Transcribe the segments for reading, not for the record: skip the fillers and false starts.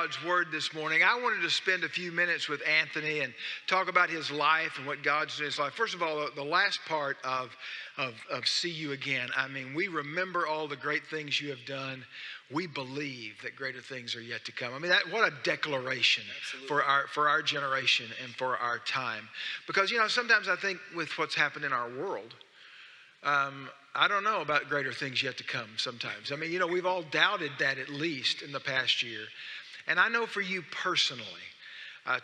God's Word this morning, I wanted to spend a few minutes with Anthony and talk about his life and what God's doing in his life. First of all, the last part of See You Again. I mean, we remember all the great things you have done. We believe that greater things are yet to come. I mean, what a declaration for our generation and for our time. Because, sometimes I think with what's happened in our world, I don't know about greater things yet to come sometimes. I mean, we've all doubted that at least in the past year. And I know for you personally,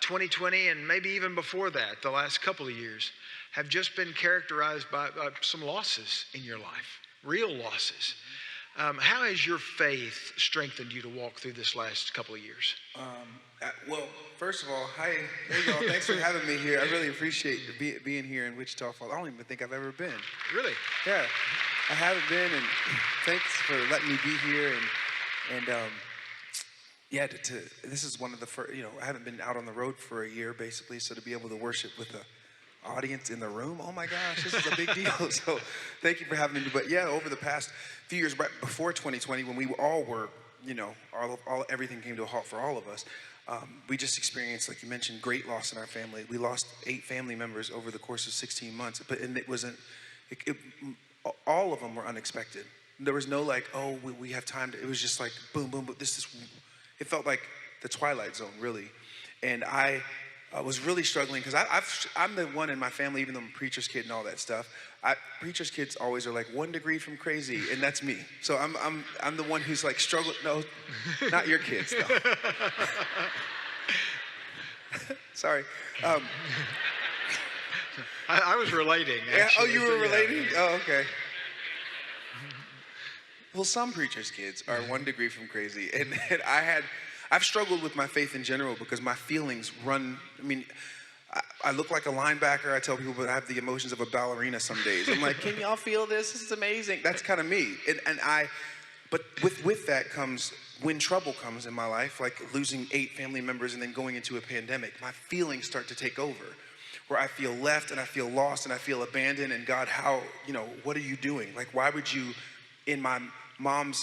2020 and maybe even before that, the last couple of years, have just been characterized by some losses in your life, real losses. How has your faith strengthened you to walk through this last couple of years? Well, first of all, hi, hey y'all, thanks for having me here. I really appreciate being here in Wichita Falls. I don't even think I've ever been. Really? Yeah, I haven't been, and thanks for letting me be here. And this is one of the first, I haven't been out on the road for a year, basically, so to be able to worship with the audience in the room, oh my gosh, this is a big deal. So thank you for having me. But yeah, over the past few years, right before 2020, when we all were, everything came to a halt for all of us, we just experienced, like you mentioned, great loss in our family. We lost 8 family members over the course of 16 months, and it wasn't, all of them were unexpected. There was no like, oh, we have time to, it was just like, boom, boom, boom, it felt like the Twilight Zone, really. And I was really struggling because I'm the one in my family, even though I'm a preacher's kid and all that stuff. Preacher's kids always are like 1 degree from crazy, and that's me. So I'm the one who's like struggling. No, not your kids, though. Sorry. I was relating. Actually. Yeah. Oh, you were relating? Yeah. Oh, okay. Well, some preacher's kids are 1 degree from crazy, and I've struggled with my faith in general because my feelings run. I mean, I look like a linebacker. I tell people, but I have the emotions of a ballerina some days. I'm like, can y'all feel this? This is amazing. That's kind of me. But with that comes, when trouble comes in my life, like losing 8 family members and then going into a pandemic, my feelings start to take over, where I feel left and I feel lost and I feel abandoned. And God, what are you doing? Like, why would you, my mom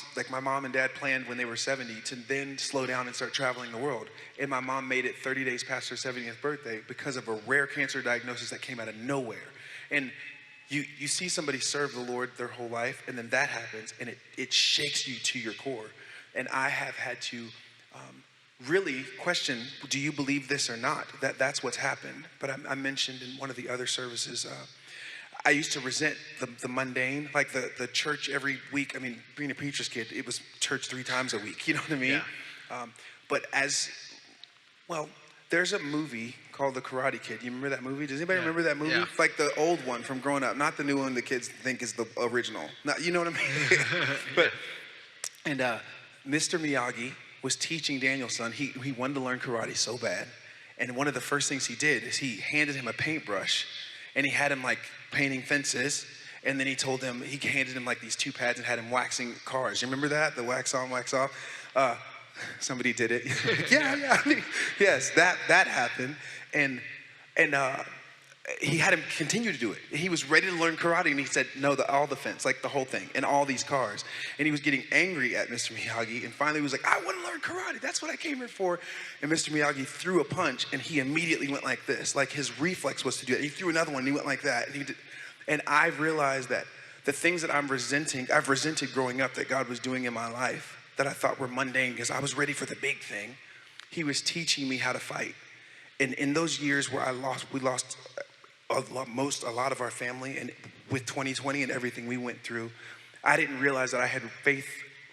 and dad planned when they were 70 to then slow down and start traveling the world. And my mom made it 30 days past her 70th birthday because of a rare cancer diagnosis that came out of nowhere. And you see somebody serve the Lord their whole life, and then that happens, and it shakes you to your core. And I have had to really question, do you believe this or not? That's what's happened. But I mentioned in one of the other services, I used to resent the mundane, like the church every week. I mean, being a preacher's kid, it was church 3 times a week, you know what I mean? Yeah. There's a movie called The Karate Kid. You remember that movie? Does anybody remember that movie? Yeah. Like the old one from growing up, not the new one the kids think is the original. Not, you know what I mean? Mr. Miyagi was teaching Daniel's son. He wanted to learn karate so bad. And one of the first things he did is he handed him a paintbrush, and he had him like painting fences, and then he handed him like these 2 pads and had him waxing cars. You remember that? The wax on, wax off? Somebody did it. Yeah. I mean, yes, that happened. And he had him continue to do it. He was ready to learn karate, and he said, no, all the fence, like the whole thing, and all these cars. And he was getting angry at Mr. Miyagi, and finally he was like, I want to learn karate. That's what I came here for. And Mr. Miyagi threw a punch, and he immediately went like this. Like his reflex was to do it. He threw another one, and he went like that. And I realized that the things that I've resented growing up that God was doing in my life that I thought were mundane because I was ready for the big thing, he was teaching me how to fight. And in those years where we lost a lot of our family, and with 2020 and everything we went through, I didn't realize that I had faith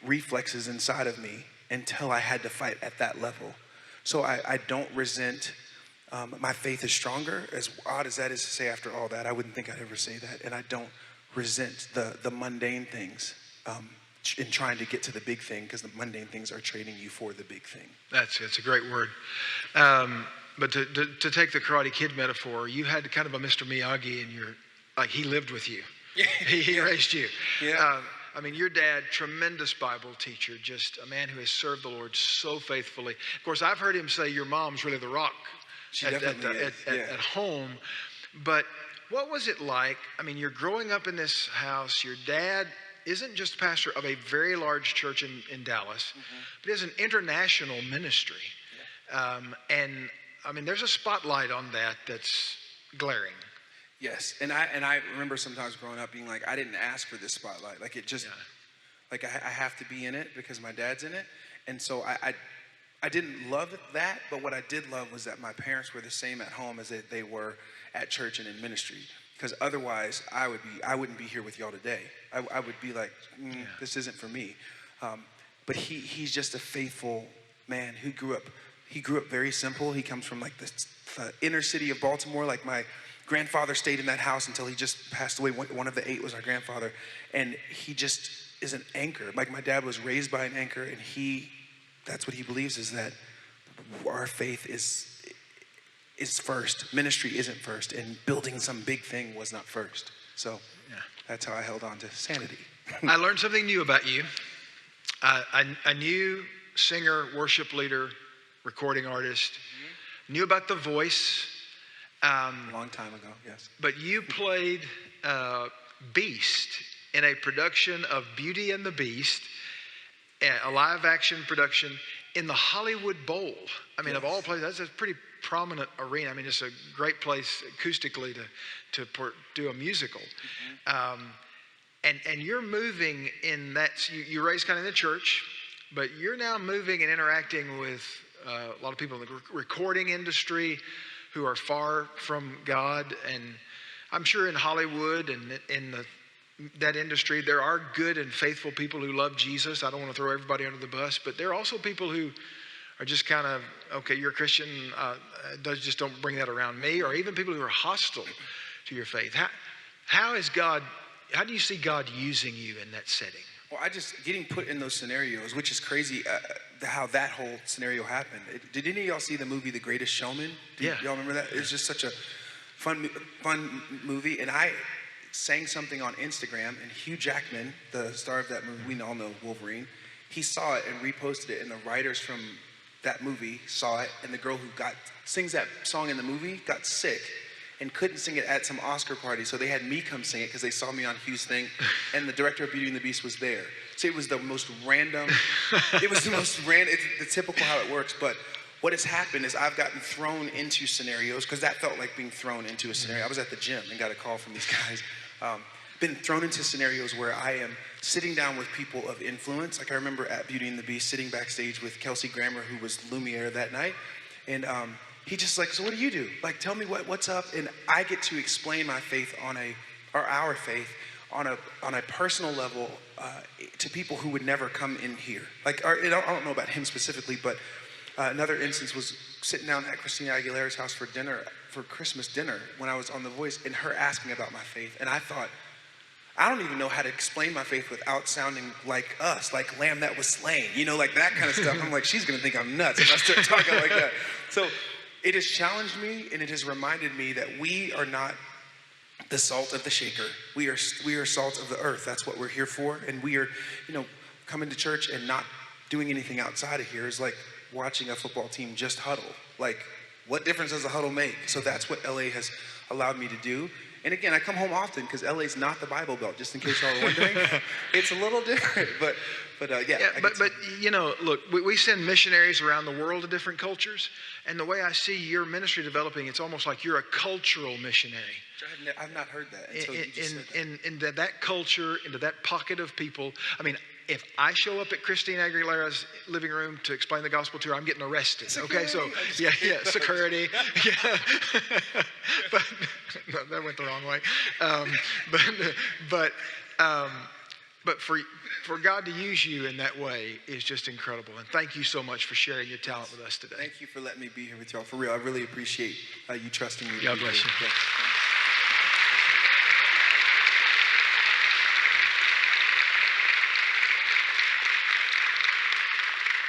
reflexes inside of me until I had to fight at that level. So I don't resent, my faith is stronger, as odd as that is to say after all that. I wouldn't think I'd ever say that. And I don't resent the mundane things in trying to get to the big thing, because the mundane things are training you for the big thing. That's a great word. But to take the Karate Kid metaphor, you had kind of a Mr. Miyagi he lived with you. Yeah. He raised you. Yeah. I mean, your dad, tremendous Bible teacher, just a man who has served the Lord so faithfully. Of course, I've heard him say your mom's really the rock at home. But what was it like? I mean, you're growing up in this house. Your dad isn't just pastor of a very large church in Dallas, but is an international ministry. And I mean, there's a spotlight on that that's glaring. Yes, and I remember sometimes growing up being like, I didn't ask for this spotlight. Like it just, like I have to be in it because my dad's in it. And so I didn't love that, but what I did love was that my parents were the same at home as they were at church and in ministry. Because otherwise, I wouldn't be here with y'all today. I would be like, this isn't for me. But he's just a faithful man who grew up. He grew up very simple. He comes from like the inner city of Baltimore. Like my grandfather stayed in that house until he just passed away. One of the 8 was our grandfather, and he just is an anchor. Like my dad was raised by an anchor, and that's what he believes, is that our faith is first. Ministry isn't first, and building some big thing was not first. So that's how I held on to sanity. I learned something new about you. A new singer, worship leader, recording artist, knew about The Voice. A long time ago, yes. But you played Beast in a production of Beauty and the Beast, a live action production in the Hollywood Bowl. I mean, of all places, that's a pretty prominent arena. I mean, it's a great place acoustically to do a musical. And you're moving in that, you raised kind of in the church, but you're now moving and interacting with a lot of people in the recording industry who are far from God. And I'm sure in Hollywood and in that industry, there are good and faithful people who love Jesus. I don't want to throw everybody under the bus, but there are also people who are just kind of, okay, you're a Christian, just don't bring that around me, or even people who are hostile to your faith. How do you see God using you in that setting? Well, getting put in those scenarios, which is crazy, how that whole scenario happened. Did any of y'all see the movie The Greatest Showman? Y'all remember that? It's just such a fun movie. And I sang something on Instagram, and Hugh Jackman, the star of that movie, we all know Wolverine, he saw it and reposted it, and the writers from that movie saw it, and the girl who sings that song in the movie got sick and couldn't sing it at some Oscar party, so they had me come sing it because they saw me on Hugh's thing, and the director of Beauty and the Beast was there. So it was the most random, it's the typical how it works, but what has happened is I've gotten thrown into scenarios, because that felt like being thrown into a scenario. I was at the gym and got a call from these guys. Been thrown into scenarios where I am sitting down with people of influence. Like I remember at Beauty and the Beast sitting backstage with Kelsey Grammer, who was Lumiere that night, and he just like, so what do you do? Like, tell me what's up. And I get to explain my faith our faith on a personal level to people who would never come in here. Like, I don't know about him specifically, but another instance was sitting down at Christina Aguilera's house for Christmas dinner when I was on The Voice, and her asking about my faith. And I thought, I don't even know how to explain my faith without sounding like us, like lamb that was slain, like that kind of stuff. I'm like, she's gonna think I'm nuts if I start talking like that. So it has challenged me, and it has reminded me that we are not the salt of the shaker. We are salt of the earth. That's what we're here for. And we are, coming to church and not doing anything outside of here is like watching a football team just huddle. Like, what difference does a huddle make? So that's what LA has allowed me to do. And again, I come home often because LA's not the Bible Belt, just in case y'all are wondering. It's a little different, but look, we send missionaries around the world to different cultures, and the way I see your ministry developing, it's almost like you're a cultural missionary. I've not heard that until you just said that. Into that culture, into that pocket of people. I mean, if I show up at Christina Aguilera's living room to explain the gospel to her, I'm getting arrested. Security. Okay, so security. Yeah, but no, that went the wrong way. But for God to use you in that way is just incredible. And thank you so much for sharing your talent with us today. Thank you for letting me be here with y'all. For real, I really appreciate you trusting me. God bless you. Yeah.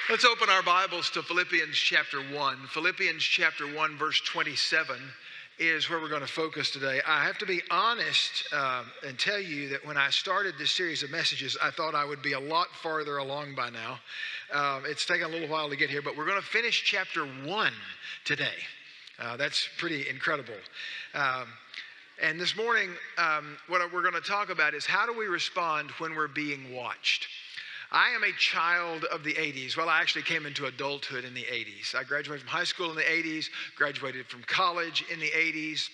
Let's open our Bibles to Philippians chapter 1. Philippians chapter 1, verse 27 is where we're going to focus today. I have to be honest and tell you that when I started this series of messages, I thought I would be a lot farther along by now. It's taken a little while to get here, but we're going to finish chapter 1 today. That's pretty incredible. And this morning, what we're going to talk about is how do we respond when we're being watched? I am a child of the 80s. Well, I actually came into adulthood in the 80s. I graduated from high school in the 80s, graduated from college in the 80s.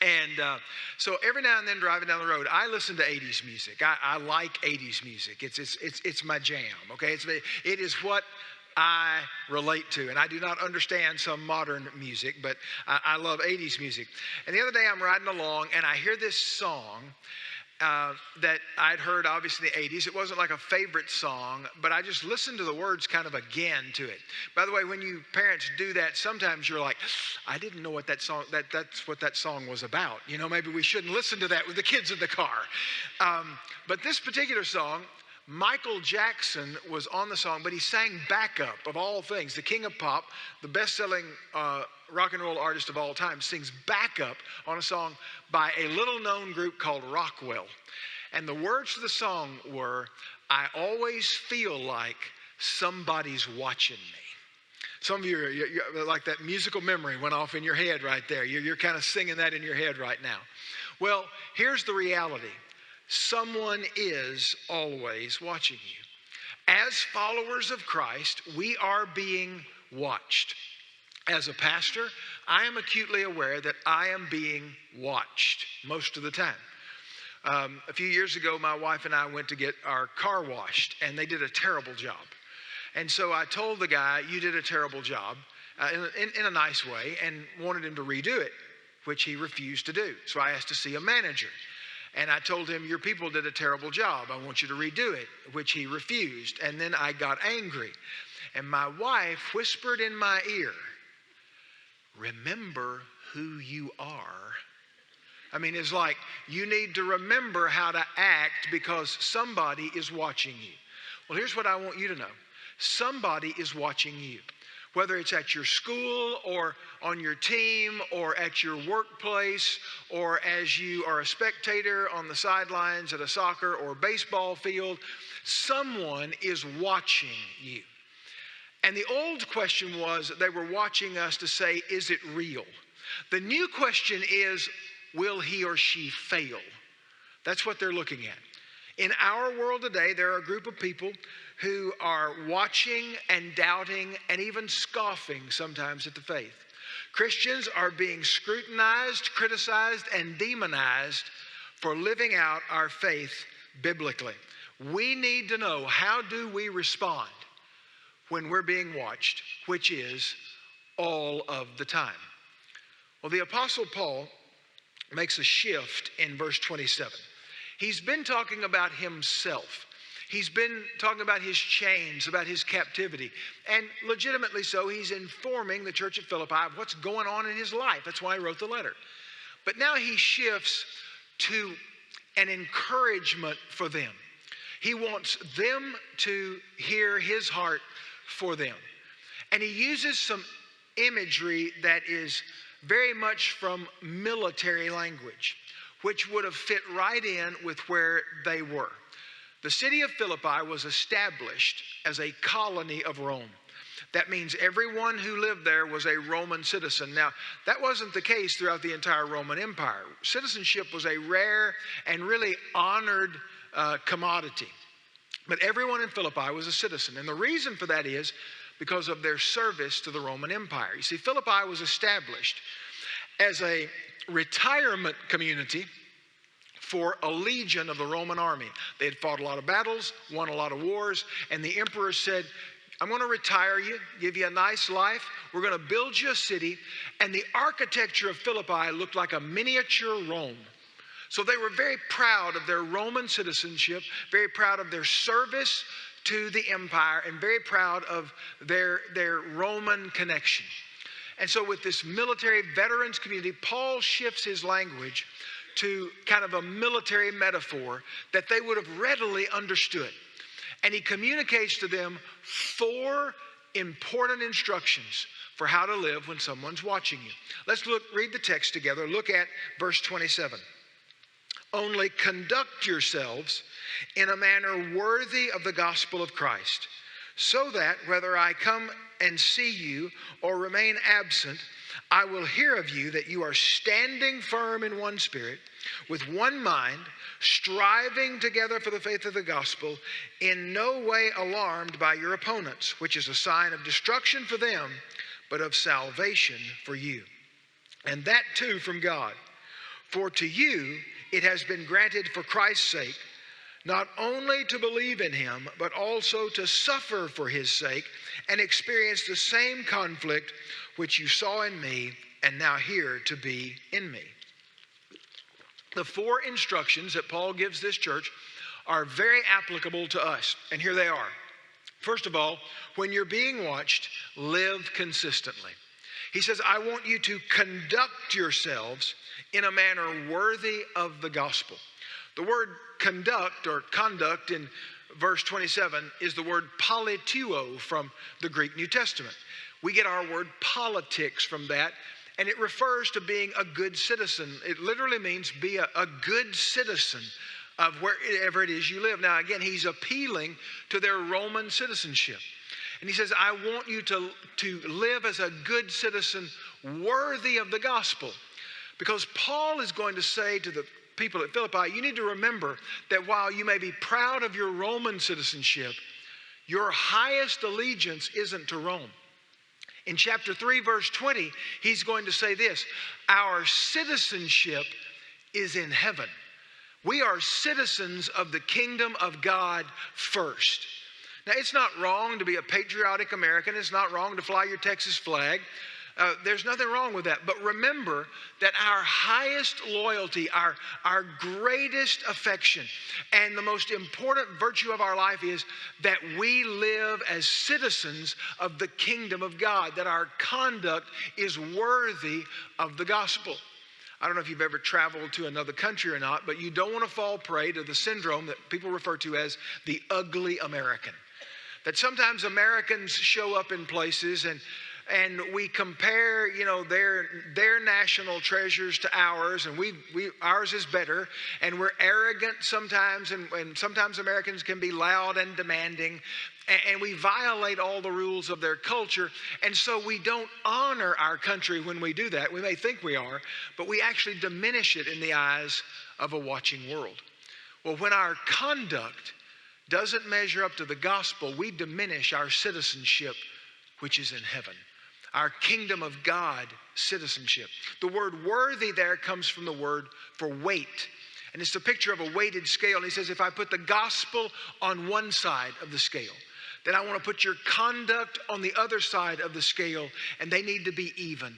And so every now and then driving down the road, I listen to 80s music. I like 80s music. It's my jam, okay? It is what I relate to. And I do not understand some modern music, but I love 80s music. And the other day I'm riding along and I hear this song that I'd heard obviously in the 80s. It wasn't like a favorite song, but I just listened to the words kind of again to it. By the way, when you parents do that, sometimes you're like, I didn't know what that's what that song was about. You know, maybe we shouldn't listen to that with the kids in the car. But this particular song, Michael Jackson was on the song, but he sang backup of all things. The king of pop, the best-selling rock and roll artist of all time, sings backup on a song by a little-known group called Rockwell. And the words to the song were, I always feel like somebody's watching me. Some of you, you're like that musical memory went off in your head right there. You're kind of singing that in your head right now. Well, here's the reality. Someone is always watching you. As followers of Christ, we are being watched. As a pastor, I am acutely aware that I am being watched most of the time. A few years ago, my wife and I went to get our car washed, and they did a terrible job. And so I told the guy, you did a terrible job, in a nice way, and wanted him to redo it, which he refused to do. So I asked to see a manager. And I told him, your people did a terrible job. I want you to redo it, which he refused. And then I got angry. And my wife whispered in my ear, remember who you are. I mean, it's like you need to remember how to act because somebody is watching you. Well, here's what I want you to know. Somebody is watching you. Whether it's at your school or on your team or at your workplace or as you are a spectator on the sidelines at a soccer or baseball field, someone is watching you. And the old question was they were watching us to say, is it real? The new question is, will he or she fail? That's what they're looking at. In our world today, there are a group of people who are watching and doubting and even scoffing sometimes at the faith. Christians are being scrutinized, criticized, and demonized for living out our faith biblically. We need to know, how do we respond when we're being watched, which is all of the time? Well, the Apostle Paul makes a shift in verse 27. He's been talking about himself. He's been talking about his chains, about his captivity. And legitimately so, he's informing the church at Philippi of what's going on in his life. That's why he wrote the letter. But now he shifts to an encouragement for them. He wants them to hear his heart for them. And he uses some imagery that is very much from military language, which would have fit right in with where they were. The city of Philippi was established as a colony of Rome. That means everyone who lived there was a Roman citizen. Now, that wasn't the case throughout the entire Roman Empire. Citizenship was a rare and really honored commodity. But everyone in Philippi was a citizen. And the reason for that is because of their service to the Roman Empire. You see, Philippi was established as a retirement community for a legion of the Roman army. They had fought a lot of battles, won a lot of wars, and the emperor said, I'm going to retire you, give you a nice life. We're going to build you a city. And the architecture of Philippi looked like a miniature Rome. So they were very proud of their Roman citizenship, very proud of their service to the empire, and very proud of their Roman connection. And so with this military veterans community, Paul shifts his language to kind of a military metaphor that they would have readily understood. And he communicates to them 4 important instructions for how to live when someone's watching you. Let's read the text together. Look at verse 27. Only conduct yourselves in a manner worthy of the gospel of Christ, so that whether I come and see you or remain absent, I will hear of you that you are standing firm in one spirit, with one mind, striving together for the faith of the gospel, in no way alarmed by your opponents, which is a sign of destruction for them, but of salvation for you. And that too from God. For to you it has been granted for Christ's sake, not only to believe in him, but also to suffer for his sake and experience the same conflict which you saw in me and now hear to be in me. The 4 instructions that Paul gives this church are very applicable to us, and here they are. First of all, when you're being watched, live consistently. He says, I want you to conduct yourselves in a manner worthy of the gospel. The word conduct or conduct in verse 27 is the word politeuo from the Greek New Testament. We get our word politics from that, and it refers to being a good citizen. It literally means be a good citizen of wherever it is you live. Now, again, he's appealing to their Roman citizenship. And he says, I want you to live as a good citizen worthy of the gospel. Because Paul is going to say to the people at Philippi, you need to remember that while you may be proud of your Roman citizenship, your highest allegiance isn't to Rome. In chapter 3, verse 20, he's going to say this, our citizenship is in heaven. We are citizens of the kingdom of God first. Now, it's not wrong to be a patriotic American. It's not wrong to fly your Texas flag. There's nothing wrong with that. But remember that our highest loyalty, our greatest affection, and the most important virtue of our life is that we live as citizens of the kingdom of God, that our conduct is worthy of the gospel. I don't know if you've ever traveled to another country or not, but you don't want to fall prey to the syndrome that people refer to as the ugly American. That sometimes Americans show up in places and we compare, their national treasures to ours, and ours is better, and we're arrogant sometimes, and sometimes Americans can be loud and demanding, and we violate all the rules of their culture, and so we don't honor our country when we do that. We may think we are, but we actually diminish it in the eyes of a watching world. Well, when our conduct doesn't measure up to the gospel, we diminish our citizenship, which is in heaven. Our kingdom of God citizenship. The word worthy there comes from the word for weight. And it's a picture of a weighted scale. And he says, if I put the gospel on one side of the scale, then I want to put your conduct on the other side of the scale, and they need to be even.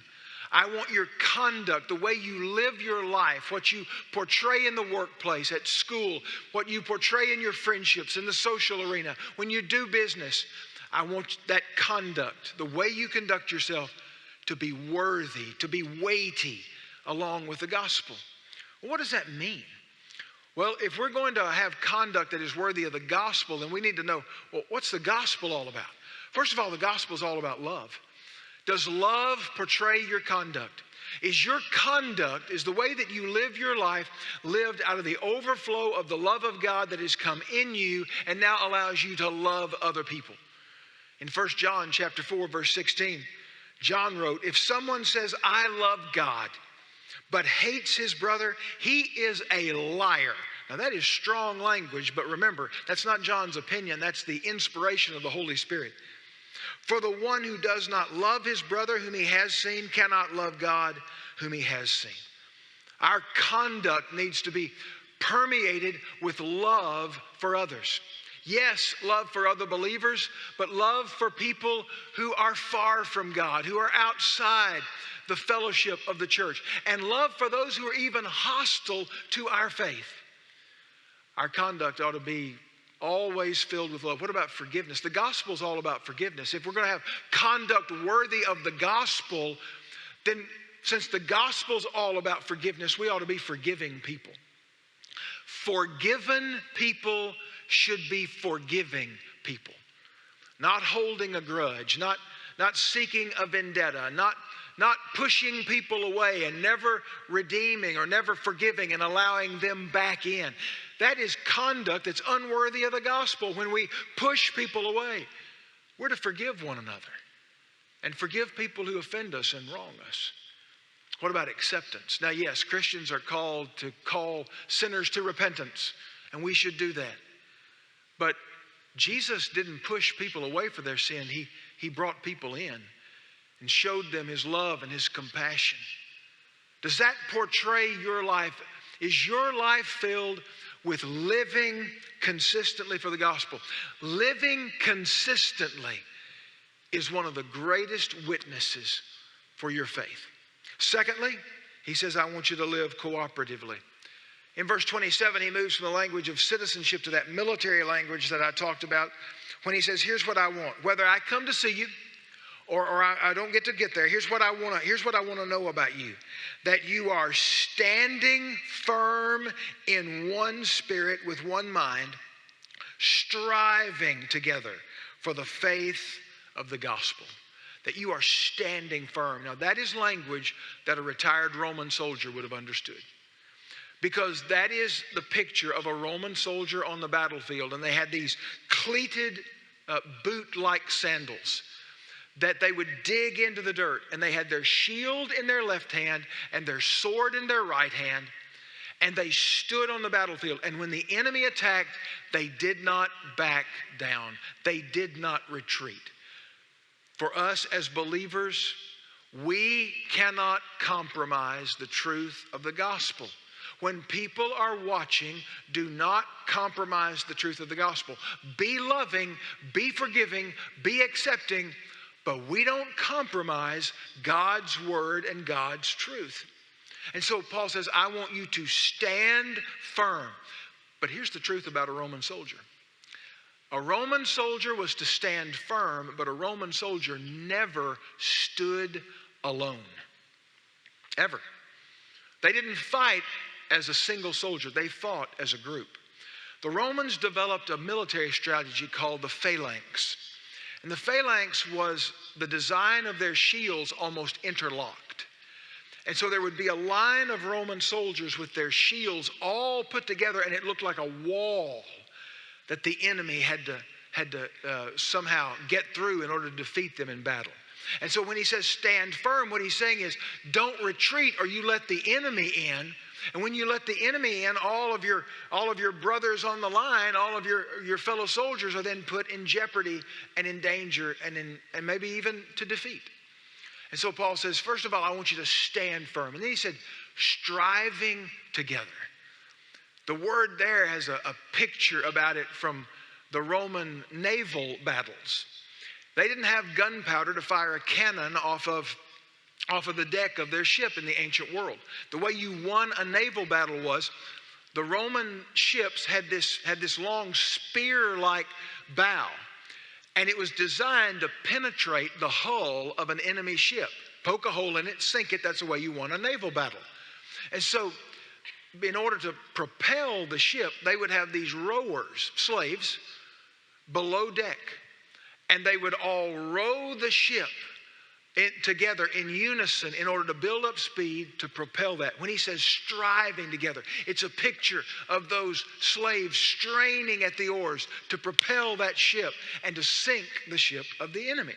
I want your conduct, the way you live your life, what you portray in the workplace, at school, what you portray in your friendships, in the social arena, when you do business. I want that conduct, the way you conduct yourself, to be worthy, to be weighty along with the gospel. Well, what does that mean? Well, if we're going to have conduct that is worthy of the gospel, then we need to know, well, what's the gospel all about? First of all, the gospel is all about love. Does love portray your conduct? Is your conduct, is the way that you live your life, lived out of the overflow of the love of God that has come in you and now allows you to love other people? In 1 John chapter 4, verse 16, John wrote, if someone says, I love God, but hates his brother, he is a liar. Now that is strong language, but remember, that's not John's opinion. That's the inspiration of the Holy Spirit. For the one who does not love his brother whom he has seen cannot love God whom he has seen. Our conduct needs to be permeated with love for others. Yes, love for other believers, but love for people who are far from God, who are outside the fellowship of the church, and love for those who are even hostile to our faith. Our conduct ought to be always filled with love. What about forgiveness? The gospel is all about forgiveness. If we're going to have conduct worthy of the gospel, then since the gospel is all about forgiveness, we ought to be forgiving people. Forgiven people should be forgiving people. Not holding a grudge, not seeking a vendetta, not pushing people away and never redeeming or never forgiving and allowing them back in. That is conduct that's unworthy of the gospel when we push people away. We're to forgive one another. and forgive people who offend us and wrong us. What about acceptance? Now, yes, Christians are called to call sinners to repentance, and we should do that. But Jesus didn't push people away for their sin. He brought people in and showed them his love and his compassion. Does that portray your life? Is your life filled with living consistently for the gospel? Living consistently is one of the greatest witnesses for your faith. Secondly, he says, I want you to live cooperatively. In verse 27, he moves from the language of citizenship to that military language that I talked about when he says, here's what I want. Whether I come to see you or I don't get there, here's what I want to know about you. That you are standing firm in one spirit with one mind, striving together for the faith of the gospel. That you are standing firm. Now that is language that a retired Roman soldier would have understood. Because that is the picture of a Roman soldier on the battlefield. And they had these cleated boot-like sandals that they would dig into the dirt. And they had their shield in their left hand and their sword in their right hand. And they stood on the battlefield. And when the enemy attacked, they did not back down. They did not retreat. For us as believers, we cannot compromise the truth of the gospel. When people are watching, do not compromise the truth of the gospel. Be loving, be forgiving, be accepting, but we don't compromise God's word and God's truth. And so Paul says, I want you to stand firm. But here's the truth about a Roman soldier. A Roman soldier was to stand firm, but a Roman soldier never stood alone. Ever. They didn't fight as a single soldier. They fought as a group. The Romans developed a military strategy called the phalanx. And the phalanx was the design of their shields almost interlocked. And so there would be a line of Roman soldiers with their shields all put together, and it looked like a wall that the enemy had to somehow get through in order to defeat them in battle. And so when he says stand firm, what he's saying is don't retreat or you let the enemy in. And when you let the enemy in, all of your brothers on the line, all of your fellow soldiers are then put in jeopardy and in danger and maybe even to defeat. And so Paul says, first of all, I want you to stand firm. And then he said, striving together. The word there has a picture about it from the Roman naval battles. They didn't have gunpowder to fire a cannon off of the deck of their ship in the ancient world. The way you won a naval battle was the Roman ships had this long spear-like bow, and it was designed to penetrate the hull of an enemy ship. Poke a hole in it, sink it, that's the way you won a naval battle. And so in order to propel the ship, they would have these rowers, slaves, below deck. And they would all row the ship together in unison in order to build up speed to propel that. When he says striving together, it's a picture of those slaves straining at the oars to propel that ship and to sink the ship of the enemy.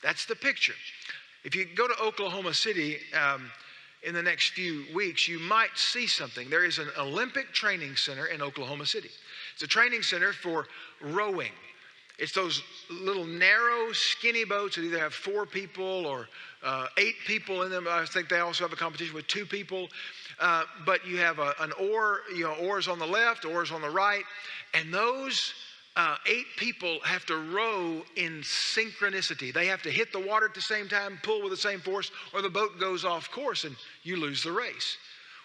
That's the picture. If you go to Oklahoma City in the next few weeks, you might see something. There is an Olympic training center in Oklahoma City. It's a training center for rowing. It's those little narrow, skinny boats that either have 4 people or 8 people in them. I think they also have a competition with 2 people. But you have an oar, oars on the left, oars on the right. And those 8 people have to row in synchronicity. They have to hit the water at the same time, pull with the same force, or the boat goes off course and you lose the race.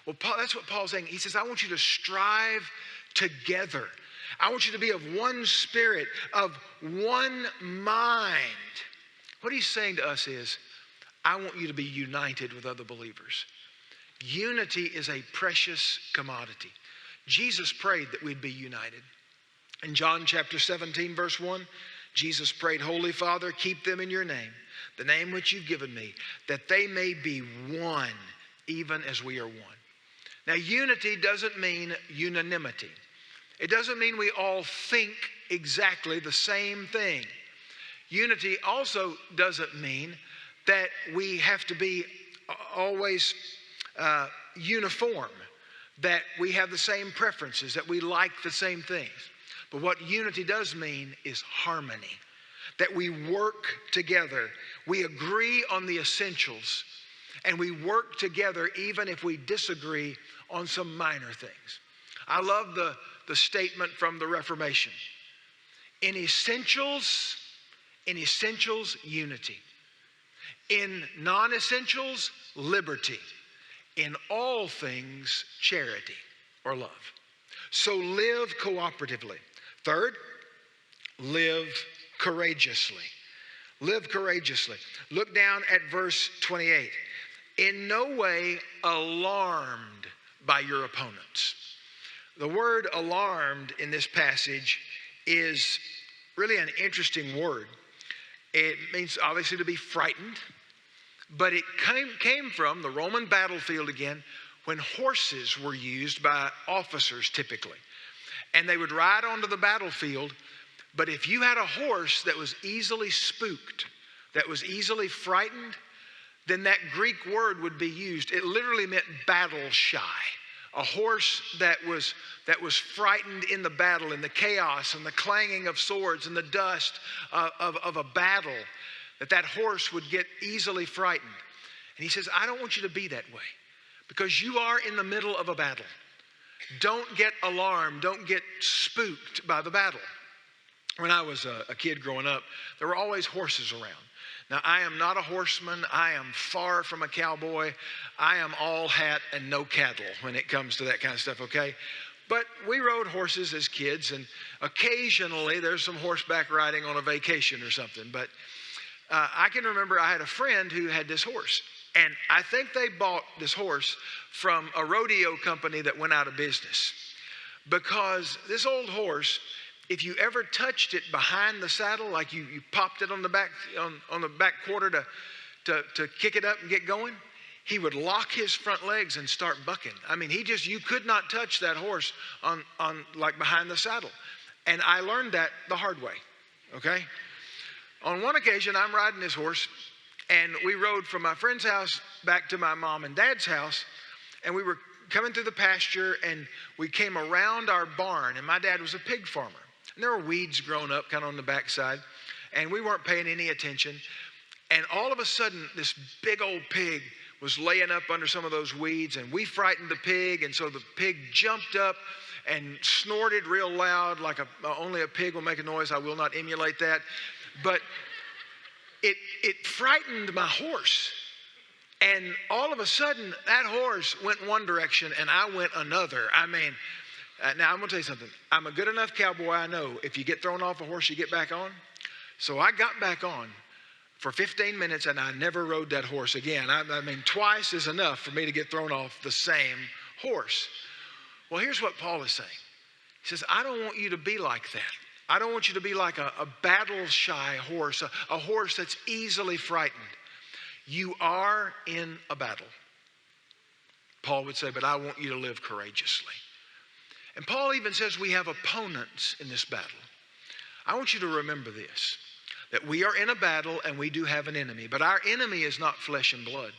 Well, that's what Paul's saying. He says, I want you to strive together. I want you to be of one spirit, of one mind. What he's saying to us is, I want you to be united with other believers. Unity is a precious commodity. Jesus prayed that we'd be united. In John chapter 17, verse 1, Jesus prayed, Holy Father, keep them in your name, the name which you've given me, that they may be one, even as we are one. Now, unity doesn't mean unanimity. It doesn't mean we all think exactly the same thing. Unity also doesn't mean that we have to be always uniform, that we have the same preferences, that we like the same things. But what unity does mean is harmony, that we work together, we agree on the essentials, and we work together even if we disagree on some minor things. I love the statement from the Reformation. In essentials, unity. In non-essentials, liberty. In all things, charity or love. So live cooperatively. Third, live courageously. Live courageously. Look down at verse 28. In no way alarmed by your opponents. The word alarmed in this passage is really an interesting word. It means obviously to be frightened, but it came from the Roman battlefield again when horses were used by officers typically. And they would ride onto the battlefield, but if you had a horse that was easily spooked, that was easily frightened, then that Greek word would be used. It literally meant battle shy. A horse that was frightened in the battle, in the chaos and the clanging of swords and the dust of a battle, that horse would get easily frightened. And he says, I don't want you to be that way because you are in the middle of a battle. Don't get alarmed. Don't get spooked by the battle. When I was a kid growing up, there were always horses around. Now, I am not a horseman. I am far from a cowboy. I am all hat and no cattle when it comes to that kind of stuff, okay? But we rode horses as kids, and occasionally there's some horseback riding on a vacation or something. But I can remember I had a friend who had this horse, and I think they bought this horse from a rodeo company that went out of business. Because this old horse, if you ever touched it behind the saddle, like you popped it on the back on the back quarter to kick it up and get going, he would lock his front legs and start bucking. I mean, you could not touch that horse on like behind the saddle. And I learned that the hard way, okay? On one occasion, I'm riding this horse, and we rode from my friend's house back to my mom and dad's house, and we were coming through the pasture, and we came around our barn, and my dad was a pig farmer. And there were weeds growing up kind of on the backside, and we weren't paying any attention. And all of a sudden, this big old pig was laying up under some of those weeds, and we frightened the pig, and so the pig jumped up and snorted real loud like only a pig will make a noise. I will not emulate that. But it frightened my horse. And all of a sudden, that horse went one direction, and I went another. I mean, now I'm going to tell you something. I'm a good enough cowboy, I know. If you get thrown off a horse, you get back on. So I got back on for 15 minutes, and I never rode that horse again. I mean, twice is enough for me to get thrown off the same horse. Well, here's what Paul is saying. He says, I don't want you to be like that. I don't want you to be like a battle-shy horse, a horse that's easily frightened. You are in a battle. Paul would say, but I want you to live courageously. And Paul even says we have opponents in this battle. I want you to remember this, that we are in a battle and we do have an enemy, but our enemy is not flesh and blood.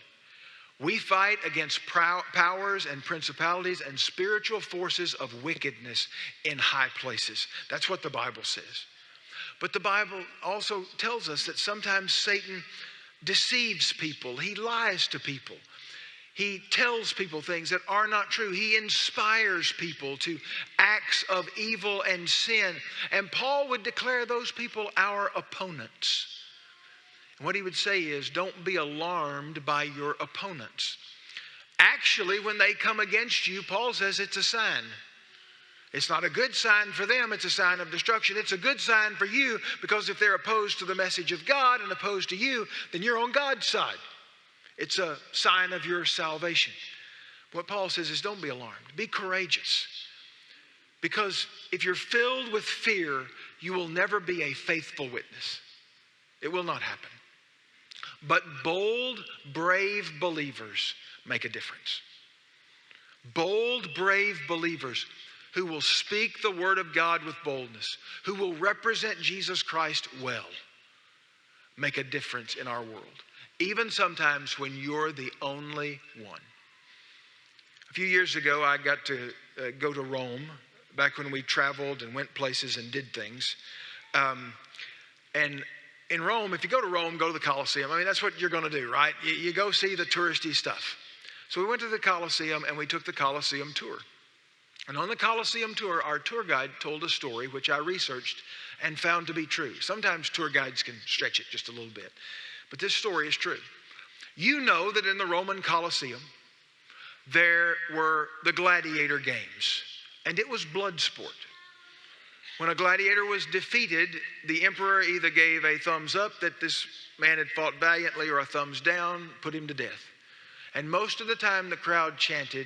We fight against powers and principalities and spiritual forces of wickedness in high places. That's what the Bible says. But the Bible also tells us that sometimes Satan deceives people. He lies to people. He tells people things that are not true. He inspires people to acts of evil and sin. And Paul would declare those people our opponents. And what he would say is, don't be alarmed by your opponents. Actually, when they come against you, Paul says it's a sign. It's not a good sign for them, it's a sign of destruction. It's a good sign for you, because if they're opposed to the message of God and opposed to you, then you're on God's side. It's a sign of your salvation. What Paul says is, don't be alarmed. Be courageous. Because if you're filled with fear, you will never be a faithful witness. It will not happen. But bold, brave believers make a difference. Bold, brave believers who will speak the word of God with boldness, who will represent Jesus Christ well. make a difference in our world, even sometimes when you're the only one. A few years ago, I got to go to Rome, back when we traveled and went places and did things. And in Rome, if you go to Rome, go to the Colosseum. I mean, that's what you're going to do, right? You go see the touristy stuff. So we went to the Colosseum and we took the Colosseum tour. And on the Colosseum tour, our tour guide told a story which I researched and found to be true. Sometimes tour guides can stretch it just a little bit, but this story is true. You know that in the Roman Colosseum, there were the gladiator games, and it was blood sport. When a gladiator was defeated, the emperor either gave a thumbs up that this man had fought valiantly or a thumbs down, put him to death. And most of the time the crowd chanted,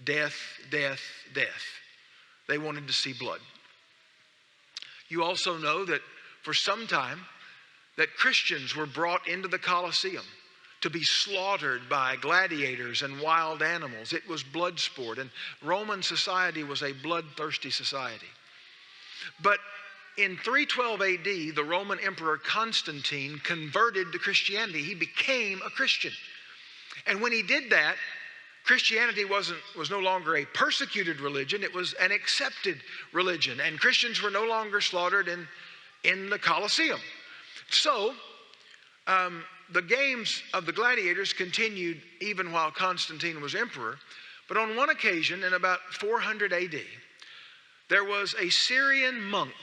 "Death, death, death." They wanted to see blood. You also know that for some time that Christians were brought into the Colosseum to be slaughtered by gladiators and wild animals. It was blood sport, and Roman society was a bloodthirsty society. But in 312 AD, the Roman Emperor Constantine converted to Christianity. He became a Christian. And when he did that, Christianity was no longer a persecuted religion, it was an accepted religion. And Christians were no longer slaughtered in the Colosseum. So, the games of the gladiators continued even while Constantine was emperor. But on one occasion, in about 400 AD, there was a Syrian monk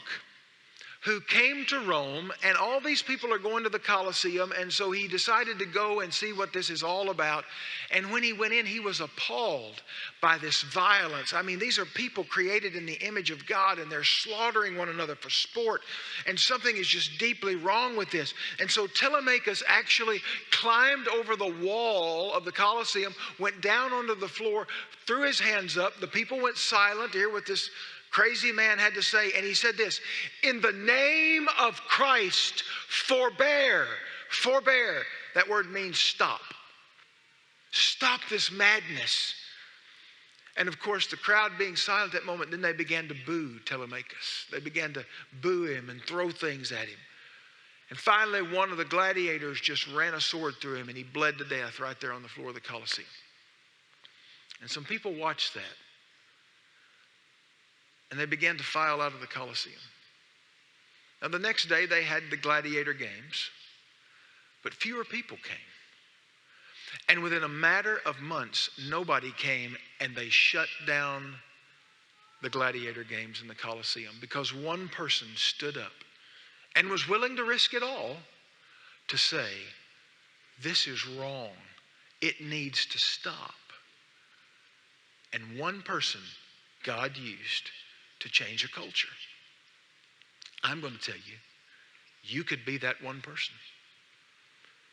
who came to Rome, and all these people are going to the Colosseum, and so he decided to go and see what this is all about. And when he went in, he was appalled by this violence. I mean, these are people created in the image of God, and they're slaughtering one another for sport, and something is just deeply wrong with this. And so Telemachus actually climbed over the wall of the Colosseum, went down onto the floor, threw his hands up. The people went silent to hear what this crazy man had to say, and he said this: "In the name of Christ, forbear." Forbear. That word means stop. Stop this madness. And of course, the crowd being silent at that moment, then they began to boo Telemachus. They began to boo him and throw things at him. And finally, one of the gladiators just ran a sword through him, and he bled to death right there on the floor of the Colosseum. And some people watched that. And they began to file out of the Colosseum. Now, the next day, they had the gladiator games, but fewer people came. And within a matter of months, nobody came, and they shut down the gladiator games in the Colosseum because one person stood up and was willing to risk it all to say, "This is wrong. It needs to stop." And one person God used to change a culture. I'm going to tell you, you could be that one person.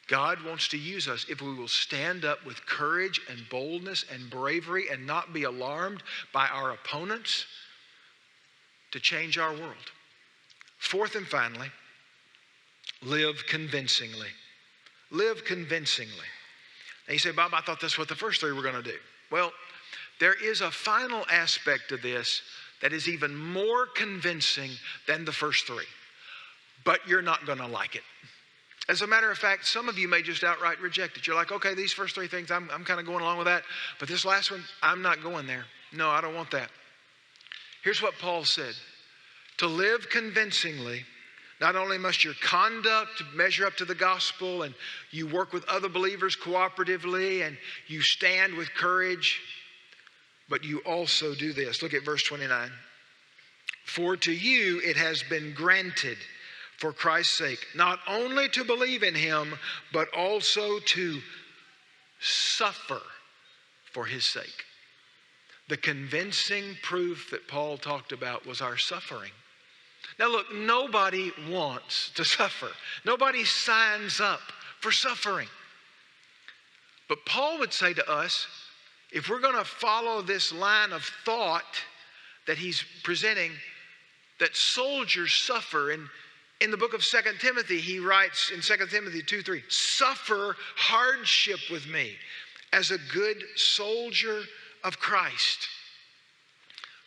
God wants to use us if we will stand up with courage and boldness and bravery and not be alarmed by our opponents to change our world. Fourth and finally, live convincingly. Live convincingly. Now you say, "Bob, I thought that's what the first three were going to do." Well, there is a final aspect of this that is even more convincing than the first three. But you're not going to like it. As a matter of fact, some of you may just outright reject it. You're like, "Okay, these first three things, I'm kind of going along with that. But this last one, I'm not going there. No, I don't want that." Here's what Paul said. To live convincingly, not only must your conduct measure up to the gospel, and you work with other believers cooperatively, and you stand with courage, but you also do this. Look at verse 29. "For to you it has been granted for Christ's sake, not only to believe in him, but also to suffer for his sake." The convincing proof that Paul talked about was our suffering. Now look, nobody wants to suffer. Nobody signs up for suffering. But Paul would say to us, if we're going to follow this line of thought that he's presenting, that soldiers suffer. And in the book of 2 Timothy, he writes in 2 Timothy 2:3, "Suffer hardship with me as a good soldier of Christ."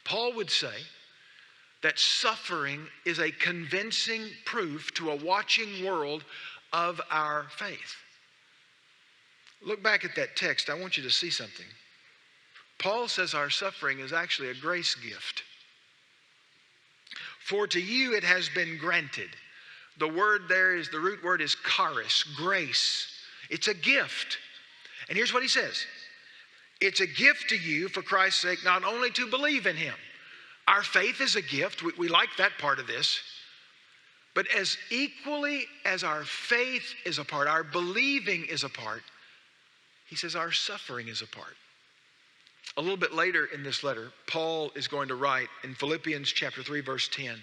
Paul would say that suffering is a convincing proof to a watching world of our faith. Look back at that text. I want you to see something. Paul says our suffering is actually a grace gift. For to you it has been granted. The word there is, the root word is charis, grace. It's a gift. And here's what he says. It's a gift to you for Christ's sake, not only to believe in him. Our faith is a gift. We like that part of this. But as equally as our faith is a part, our believing is a part, he says our suffering is a part. A little bit later in this letter, Paul is going to write in Philippians chapter 3, verse 10,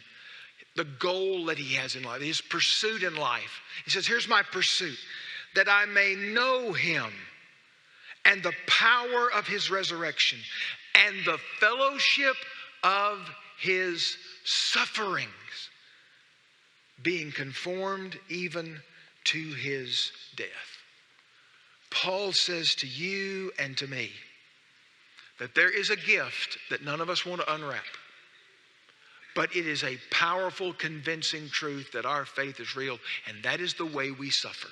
the goal that he has in life, his pursuit in life. He says, here's my pursuit, that I may know him and the power of his resurrection and the fellowship of his sufferings, being conformed even to his death. Paul says to you and to me that there is a gift that none of us want to unwrap. But it is a powerful, convincing truth that our faith is real, and that is the way we suffer.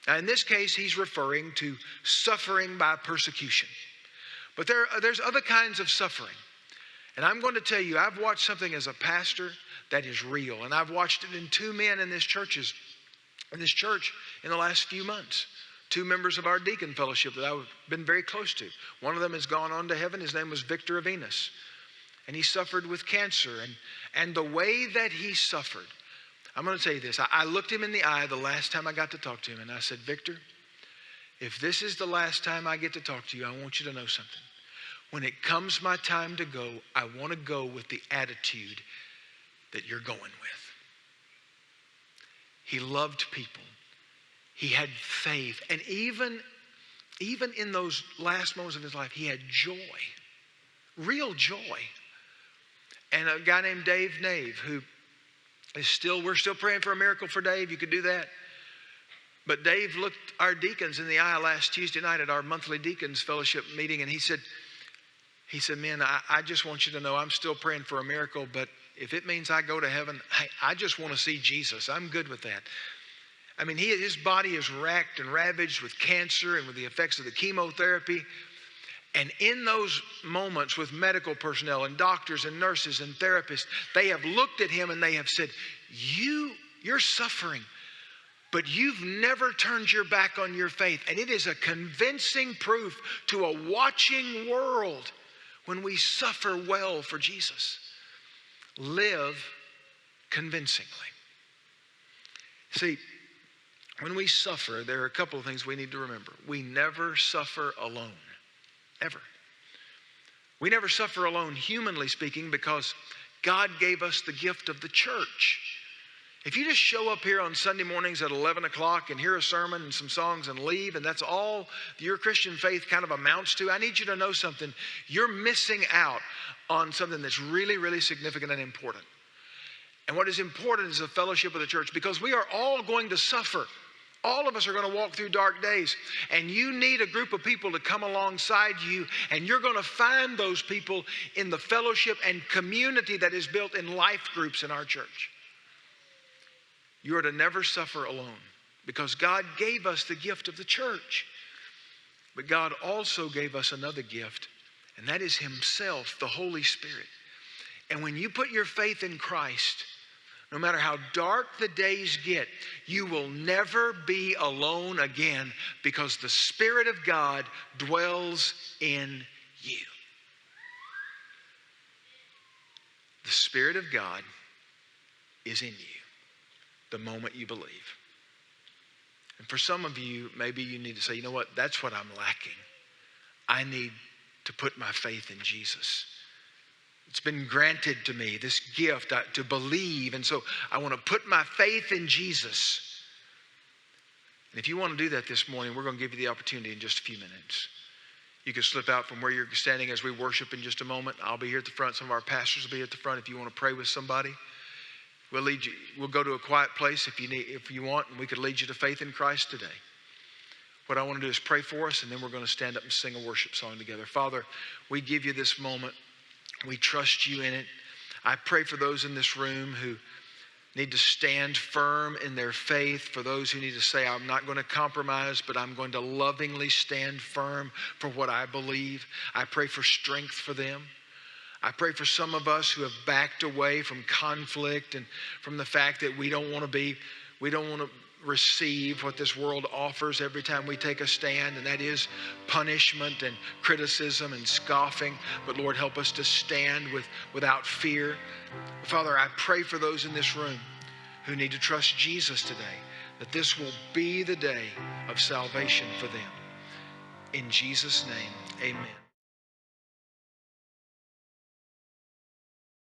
Now, in this case, he's referring to suffering by persecution. But there's other kinds of suffering. And I'm going to tell you, I've watched something as a pastor that is real. And I've watched it in two men in this church in the last few months. Two members of our deacon fellowship that I've been very close to. One of them has gone on to heaven. His name was Victor Avinas. And he suffered with cancer. And the way that he suffered, I'm going to tell you this. I looked him in the eye the last time I got to talk to him. And I said, Victor, if this is the last time I get to talk to you, I want you to know something. When it comes my time to go, I want to go with the attitude that you're going with. He loved people. He had faith. And even in those last moments of his life, he had joy. Real joy. And a guy named Dave Nave, who is we're still praying for a miracle for Dave. You could do that. But Dave looked our deacons in the eye last Tuesday night at our monthly deacons fellowship meeting, and he said, man, I just want you to know I'm still praying for a miracle, but if it means I go to heaven, I just want to see Jesus. I'm good with that. I mean, his body is racked and ravaged with cancer and with the effects of the chemotherapy. And in those moments with medical personnel and doctors and nurses and therapists, they have looked at him and they have said, you're suffering, but you've never turned your back on your faith. And it is a convincing proof to a watching world when we suffer well for Jesus. Live convincingly. See, when we suffer, there are a couple of things we need to remember. We never suffer alone, ever. We never suffer alone, humanly speaking, because God gave us the gift of the church. If you just show up here on Sunday mornings at 11 o'clock and hear a sermon and some songs and leave, and that's all your Christian faith kind of amounts to, I need you to know something. You're missing out on something that's really, really significant and important. And what is important is the fellowship of the church, because we are all going to suffer. All of us are going to walk through dark days, and you need a group of people to come alongside you, and you're going to find those people in the fellowship and community that is built in life groups in our church. You are to never suffer alone, because God gave us the gift of the church. But God also gave us another gift, and that is Himself, the Holy Spirit. And when you put your faith in Christ, no matter how dark the days get, you will never be alone again, because the Spirit of God dwells in you. The Spirit of God is in you the moment you believe. And for some of you, maybe you need to say, you know what, that's what I'm lacking. I need to put my faith in Jesus. It's been granted to me, this gift to believe. And so I want to put my faith in Jesus. And if you want to do that this morning, we're going to give you the opportunity in just a few minutes. You can slip out from where you're standing as we worship in just a moment. I'll be here at the front. Some of our pastors will be at the front if you want to pray with somebody. We'll lead you. We'll go to a quiet place if you want, and we could lead you to faith in Christ today. What I want to do is pray for us, and then we're going to stand up and sing a worship song together. Father, we give you this moment. We trust you in it. I pray for those in this room who need to stand firm in their faith, for those who need to say, I'm not going to compromise, but I'm going to lovingly stand firm for what I believe. I pray for strength for them. I pray for some of us who have backed away from conflict and from the fact that we don't want to receive what this world offers every time we take a stand, and that is punishment and criticism and scoffing. But Lord, help us to stand without fear. Father, I pray for those in this room who need to trust Jesus today, that this will be the day of salvation for them. In Jesus' name, amen.